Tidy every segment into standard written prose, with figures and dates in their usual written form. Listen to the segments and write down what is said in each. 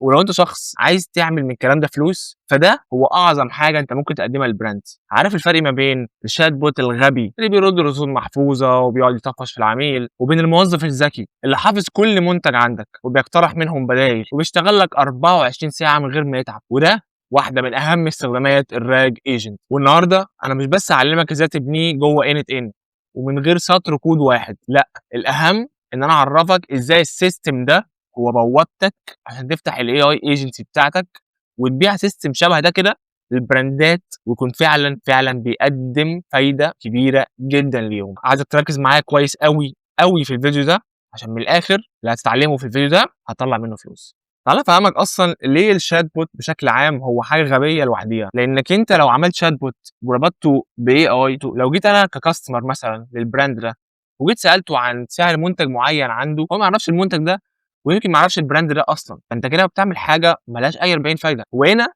ولو انت شخص عايز تعمل من الكلام ده فلوس، فده هو اعظم حاجه انت ممكن تقدمها للبراند. عارف الفرق ما بين الشات بوت الغبي اللي بيرد رسوم محفوظه وبيقعد يطفش في العميل، وبين الموظف الذكي اللي حافظ كل منتج عندك وبيقترح منهم بدائل وبيشتغل لك 24 ساعه من غير ما يتعب؟ وده واحده من اهم استخدامات الراج ايجنت. والنهارده انا مش بس هعلمك ازاي تبنيه جوه انت ان ومن غير سطر كود واحد، لا، الاهم ان انا اعرفك ازاي السيستم ده هو بوابتك عشان تفتح الاي اي ايجنسي بتاعتك وتبيع سيستم شبه ده كده للبراندات، ويكون فعلا بيقدم فايده كبيره جدا ليهم. عايزك تركز معايا كويس قوي قوي في الفيديو ده، عشان من الاخر اللي هتتعلمه في الفيديو ده هتطلع منه فلوس. تعالى افهمك اصلا ليه الشات بوت بشكل عام هو حاجه غبيه لوحديها. لانك انت لو عملت شات بوت وربطته باي اي، لو جيت انا ككاستمر مثلا للبراند ده وجيت سالته عن سعر منتج معين عنده، هو ما يعرفش المنتج ده ويمكن ما يعرفش البراند ده اصلا، فانت كده بتعمل حاجه ملهاش اي 40 فايده. وهنا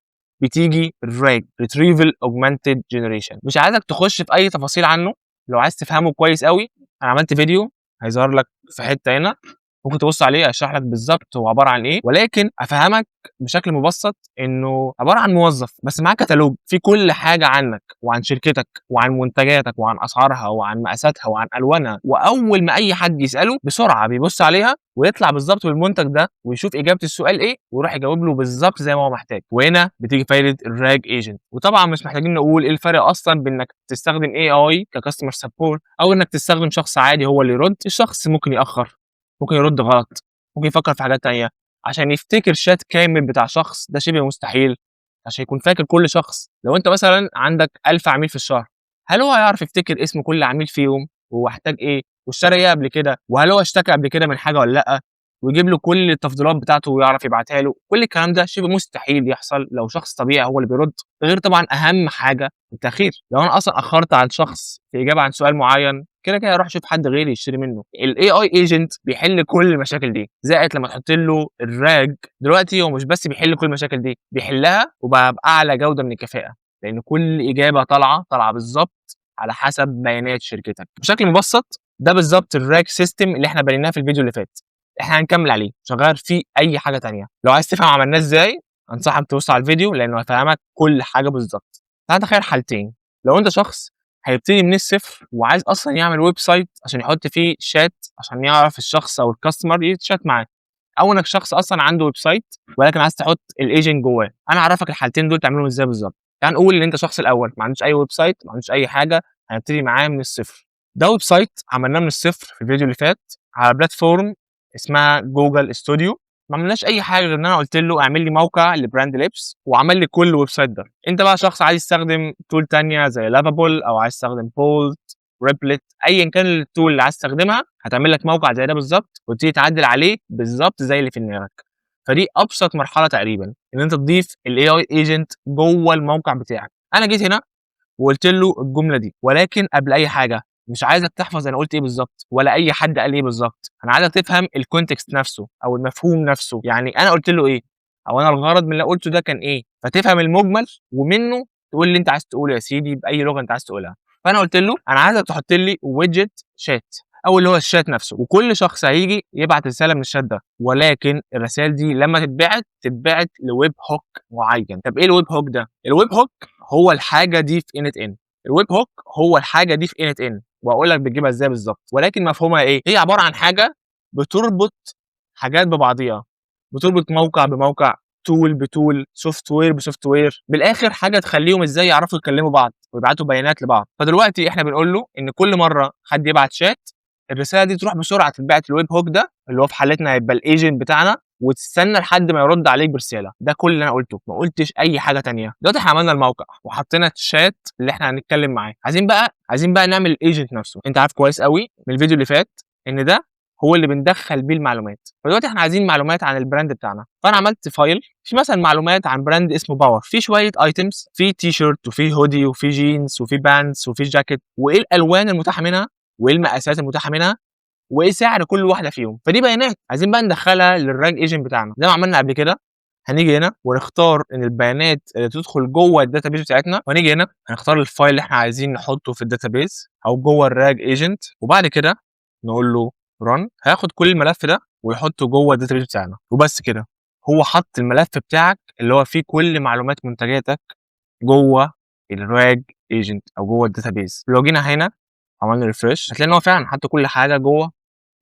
بتيجي الراج ريتريفل اوجمانتد جنريشن. مش عايزك تخش في اي تفاصيل عنه، لو عايز تفهمه كويس قوي انا عملت فيديو هيظهر لك في حته هنا، ممكن تبص عليه اشرح لك بالظبط هو عباره عن ايه، ولكن افهمك بشكل مبسط انه عباره عن موظف بس معاه كتالوج فيه كل حاجه عنك وعن شركتك وعن منتجاتك وعن اسعارها وعن مقاساتها وعن الوانها، واول ما اي حد يساله بسرعه بيبص عليها ويطلع بالظبط بالمنتج ده ويشوف اجابه السؤال ايه ويروح يجاوب له بالظبط زي ما هو محتاج. وهنا بتيجي فايده الراج ايجنت. وطبعا مش محتاجين نقول ايه الفرق اصلا بين انك تستخدم اي اي ككاستمر سبورت او انك تستخدم شخص عادي هو اللي يرد. الشخص ممكن ياخر، ممكن يرد غلط، ممكن يفكر في حاجات تانية. عشان يفتكر شات كامل بتاع شخص ده شبه مستحيل. عشان يكون فاكر كل شخص، لو انت مثلا عندك 1000 عميل في الشهر، هل هو هيعرف يفتكر اسم كل عميل فيهم وهو احتاج ايه واشترى ايه قبل كده وهل هو اشتكى قبل كده من حاجه ولا لا، ويجيب له كل التفضيلات بتاعته ويعرف يبعتها له؟ كل الكلام ده شبه مستحيل يحصل لو شخص طبيعي هو اللي بيرد. غير طبعا اهم حاجه التاخير. لو انا اصلا اخرت على الشخص في اجابه عن سؤال معين، كده كده هيروح يشوف حد غيري يشتري منه. الاي اي ايجنت بيحل كل المشاكل دي، زائد لما تحط له الراج دلوقتي هو مش بس بيحل كل المشاكل دي، بيحلها وبقى باعلى جوده من الكفاءه، لان كل اجابه طالعه بالظبط على حسب بيانات شركتك. بشكل مبسط ده بالظبط الراج سيستم اللي احنا بنيناه في الفيديو اللي فات. احنا هنكمل عليه مش هنغير فيه اي حاجه تانية. لو عايز تفهم عملناه ازاي انصحك تبص على الفيديو لانه هيفهمك كل حاجه بالظبط. تعال نتخيل حالتين. لو انت شخص هيبتدي من الصفر وعايز اصلا يعمل ويب سايت عشان يحط فيه شات عشان يعرف الشخص او الكاستمر يتشات معاه، او انك شخص اصلا عنده ويب سايت ولكن عايز تحط الايجنت جواه، انا اعرفك الحالتين دول تعملهم ازاي بالظبط. تعال نقول ان انت الشخص الاول ما عندوش اي ويب سايت، ما عندوش اي حاجه، هنبتدي معاه من الصفر. ده ويب سايت عملناه من الصفر في الفيديو اللي فات على بلاتفورم اسمها جوجل استوديو. ما عملناش اي حاجه غير ان انا قلت له اعمل لي موقع لبراند لبس وعمل لي كل الويب سايت ده. انت بقى شخص عايز تستخدم تول تانية زي لافابول او عايز تستخدم بولت، ريبلت، ايا كان التول اللي عايز تستخدمها هتعمل لك موقع زي ده بالظبط وتبتدي تعدل عليه بالظبط زي اللي في دماغك. فدي ابسط مرحله تقريبا، ان انت تضيف الاي اي ايجنت جوه الموقع بتاعك. انا جيت هنا وقلت له الجمله دي، ولكن قبل اي حاجه مش عايزك تحفظ انا قلت ايه بالظبط ولا اي حد قال ايه بالظبط، انا عايزك تفهم الكونتكست نفسه او المفهوم نفسه. يعني انا قلت له ايه او انا الغرض من اللي قلته ده كان ايه، فتفهم المجمل ومنه تقول اللي انت عايز تقوله يا سيدي باي لغه انت عايز تقولها. فانا قلت له انا عايزك تحط لي ويدجت شات او اللي هو الشات نفسه، وكل شخص هيجي يبعت رساله من الشات ده، ولكن الرسائل دي لما تتبعت لويب هوك معين. طب ايه الويب هوك ده؟ الويب هوك هو الحاجه دي في انت ان. الويب هوك هو الحاجه دي في انت ان واقول لك بتجيبها ازاي بالظبط، ولكن مفهومها ايه؟ هي عباره عن حاجه بتربط حاجات ببعضيها، بتربط موقع بموقع، تول بتول، سوفت وير بسوفت وير، بالاخر حاجه تخليهم ازاي يعرفوا يكلموا بعض ويبعتوا بيانات لبعض. فدلوقتي احنا بنقول له ان كل مره حد يبعت شات الرساله دي تروح بسرعه تتبعت الويب هوك ده اللي هو في حالتنا هيبقى الايجنت بتاعنا، وتستنى لحد ما يرد عليك برساله. ده كل اللي انا قلته، ما قلتش اي حاجه تانية. دلوقتي احنا عملنا الموقع وحطينا الشات اللي احنا هنتكلم معاه، عايزين بقى نعمل الايجنت نفسه. انت عارف كويس قوي من الفيديو اللي فات ان ده هو اللي بندخل بيه المعلومات. فدلوقتي احنا عايزين معلومات عن البراند بتاعنا، فانا عملت فايل في مثلا معلومات عن براند اسمه باور، في شويه ايتمز، في تي شيرت وفي هودي وفي جينز وفي بانس وفي جاكيت، وايه الالوان المتاحه منها وايه المقاسات المتاحه منها وايه سعر كل واحده فيهم. فدي بيانات عايزين بقى ندخلها للراج ايجنت بتاعنا زي ما عملنا قبل كده. هنيجي هنا ونختار ان البيانات اللي تدخل جوه الداتابيز بتاعتنا، ونيجي هنا هنختار الفايل اللي احنا عايزين نحطه في الداتابيز او جوه الراج ايجنت، وبعد كده نقول له رن. هياخد كل الملف ده ويحطه جوه الداتابيز بتاعنا وبس كده. هو حط الملف بتاعك اللي هو فيه كل معلومات منتجاتك جوه الراج ايجنت او جوه الداتابيز. لو جينا هنا عملنا ريفرش هتلاقي ان هو فعلا حط كل حاجه جوه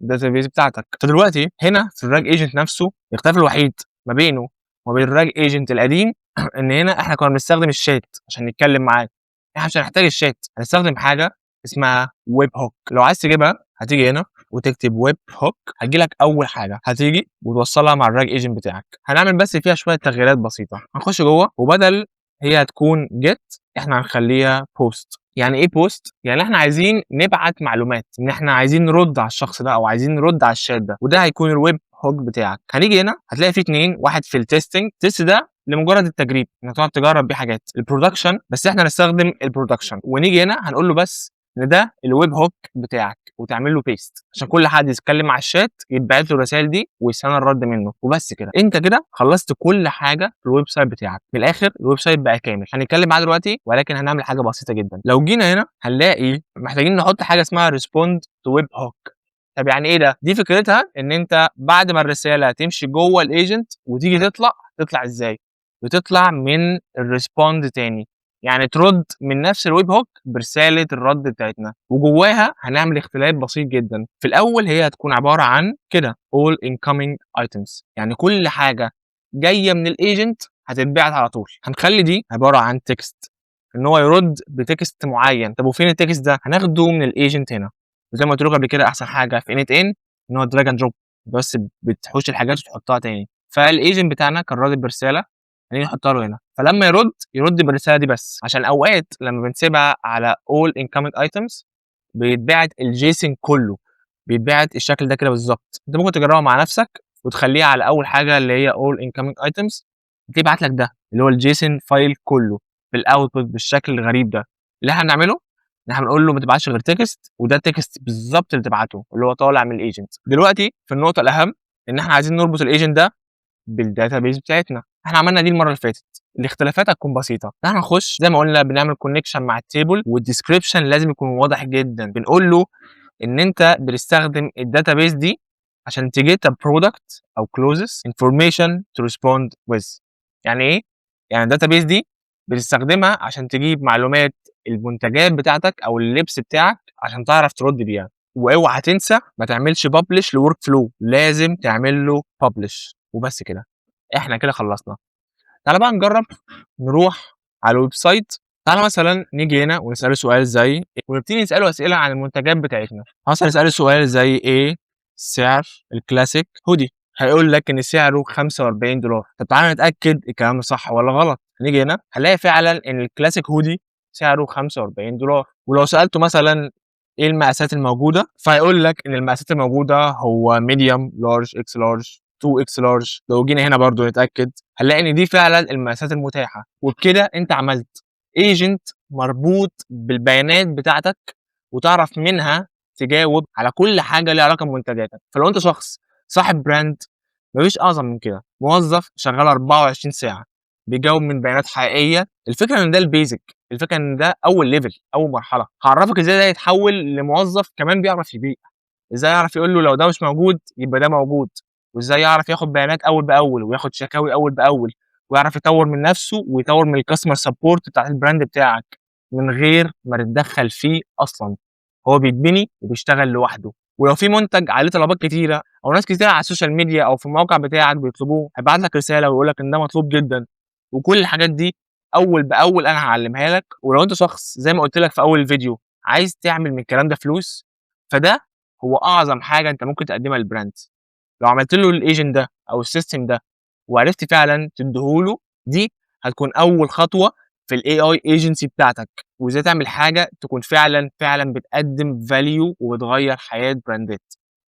الداتابيز بتاعتك. فدلوقتي هنا في الراج ايجنت نفسه الاختلاف الوحيد ما بينه وما بين الراج ايجنت القديم ان هنا احنا كنا بنستخدم الشات عشان نتكلم معاك. احنا مش هنحتاج الشات، هنستخدم حاجه اسمها ويب هوك. لو عايز تجيبها هتيجي هنا وتكتب ويب هوك، هتجيلك اول حاجه هتيجي وتوصلها مع الراج ايجنت بتاعك. هنعمل بس فيها شويه تغييرات بسيطه. هنخش جوه وبدل هي هتكون جيت احنا هنخليها بوست. يعني ايه بوست؟ يعني احنا عايزين نبعت معلومات، ان احنا عايزين نرد على الشخص ده او عايزين نرد على الشات ده، وده هيكون الويب هوك بتاعك. هنيجي هنا هتلاقي فيه اتنين، واحد في التستنج، تيست ده لمجرد التجريب انك تقعد تجرب بيه حاجات. البرودكشن بس احنا نستخدم البرودكشن، ونيجي هنا هنقول له بس ان ده الويب هوك بتاعك وتعمل له بيست عشان كل حد يتكلم مع الشات يتبعت له الرسائل دي ويستنى الرد منه. وبس كده انت كده خلصت كل حاجه في الويب سايت بتاعك. من الاخر الويب سايت بقى كامل. هنتكلم معاه دلوقتي ولكن هنعمل حاجه بسيطه جدا. لو جينا هنا هنلاقي محتاجين نحط حاجه اسمها ريسبوند تو ويب هوك. طب يعني ايه ده؟ دي فكرتها ان انت بعد ما الرساله تمشي جوه الايجنت وتيجي تطلع ازاي؟ بتطلع من الريسبوند تاني، يعني ترد من نفس الويب هوك برساله الرد بتاعتنا. وجواها هنعمل اختلاف بسيط جدا. في الاول هي هتكون عباره عن كده all incoming items، يعني كل حاجه جايه من الايجنت هتتبعت على طول. هنخلي دي عباره عن تكست، ان هو يرد بتكست معين. طب وفين التكست ده؟ هناخده من الايجنت هنا. وزي ما قلت لكم قبل كده احسن حاجه في انت ان هو دراج اند دروب، بس بتحوش الحاجات وتحطها تاني. فالايجنت بتاعنا كان راد برساله، هنيجي نحطها له هنا. فلما يرد بالرساله دي بس، عشان اوقات لما بنسيبها على all incoming items بيتبعت الجيسون كله، بيتبعت الشكل ده كده بالظبط. انت ممكن تجربها مع نفسك وتخليها على اول حاجه اللي هي all incoming items، تبعت لك ده اللي هو الجيسون فايل كله بالاوتبوت بالشكل الغريب ده. اللي احنا هنعمله ان احنا بنقول له ما تبعتش غير تكست، وده التكست بالظبط اللي تبعته اللي هو طالع من الايجنت. دلوقتي في النقطه الاهم ان احنا عايزين نربط الايجنت ده بالداتابيز بتاعتنا. احنا عملنا دي المره اللي فاتت، الاختلافات هتكون بسيطه. احنا هنخش زي ما قلنا بنعمل كونكشن مع التيبل، والديسكريبشن لازم يكون واضح جدا. بنقول له ان انت بتستخدم الداتابيز دي عشان تجيت برودكت او كلوزز انفورميشن تو ريسبوند ويز. يعني ايه؟ يعني الداتابيز دي بتستخدمها عشان تجيب معلومات المنتجات بتاعتك او اللبس بتاعك عشان تعرف ترد بيها. واوعى تنسى ما تعملش ببلش لورك فلو، لازم تعمل له ببلش. وبس كده احنا كده خلصنا. تعالى بقى نجرب نروح على الويب سايت. تعالى مثلا نيجي هنا ونسأله سؤال زي، ونبتدي نسأله أسئلة عن المنتجات بتاعتنا. مثلا نسأله سؤال زي ايه سعر الكلاسيك هودي؟ هيقول لك ان سعره $45. طب تعالى نتأكد الكلام ده صح ولا غلط. نيجي هنا هنلاقي فعلا ان الكلاسيك هودي سعره $45. ولو سألته مثلا ايه المقاسات الموجودة، فهيقول لك ان المقاسات الموجودة هو ميديوم لارج اكس لارج 2 اكس لارج. لو جينا هنا برضو نتأكد هنلاقي ان دي فعلا المقاسات المتاحة. وبكده انت عملت ايجنت مربوط بالبيانات بتاعتك وتعرف منها تجاوب على كل حاجه ليها علاقه بمنتجاتك. فلو انت شخص صاحب براند، مفيش اعظم من كده. موظف شغال 24 ساعه بيجاوب من بيانات حقيقيه. الفكره ان ده البيزك، الفكره ان ده اول ليفل، اول مرحله. هعرفك ازاي ده يتحول لموظف كمان بيعرف يبيع، ازاي يعرف يقول له لو ده مش موجود يبقى ده موجود، وازاي يعرف ياخد بيانات اول باول وياخد شكاوي اول باول، ويعرف يطور من نفسه ويطور من الكاستمر سبورت بتاع البراند بتاعك من غير ما تتدخل فيه اصلا. هو بيتبني وبيشتغل لوحده. ولو في منتج عليه طلبات كتيره او ناس كتيره على السوشيال ميديا او في الموقع بتاعك بيطلبوه، هيبعت لك رساله ويقول لك ان ده مطلوب جدا. وكل الحاجات دي اول باول انا هعلمها لك. ولو انت شخص زي ما قلت لك في اول الفيديو عايز تعمل من الكلام ده فلوس، فده هو اعظم حاجه انت ممكن تقدمها للبراند. لو عملت له الايجنت ده او السيستم ده وعرفت فعلا تديهوله، دي هتكون اول خطوه في الاي اي ايجنسي بتاعتك، وازاي تعمل حاجه تكون فعلا بتقدم فاليو وبتغير حياه براندات.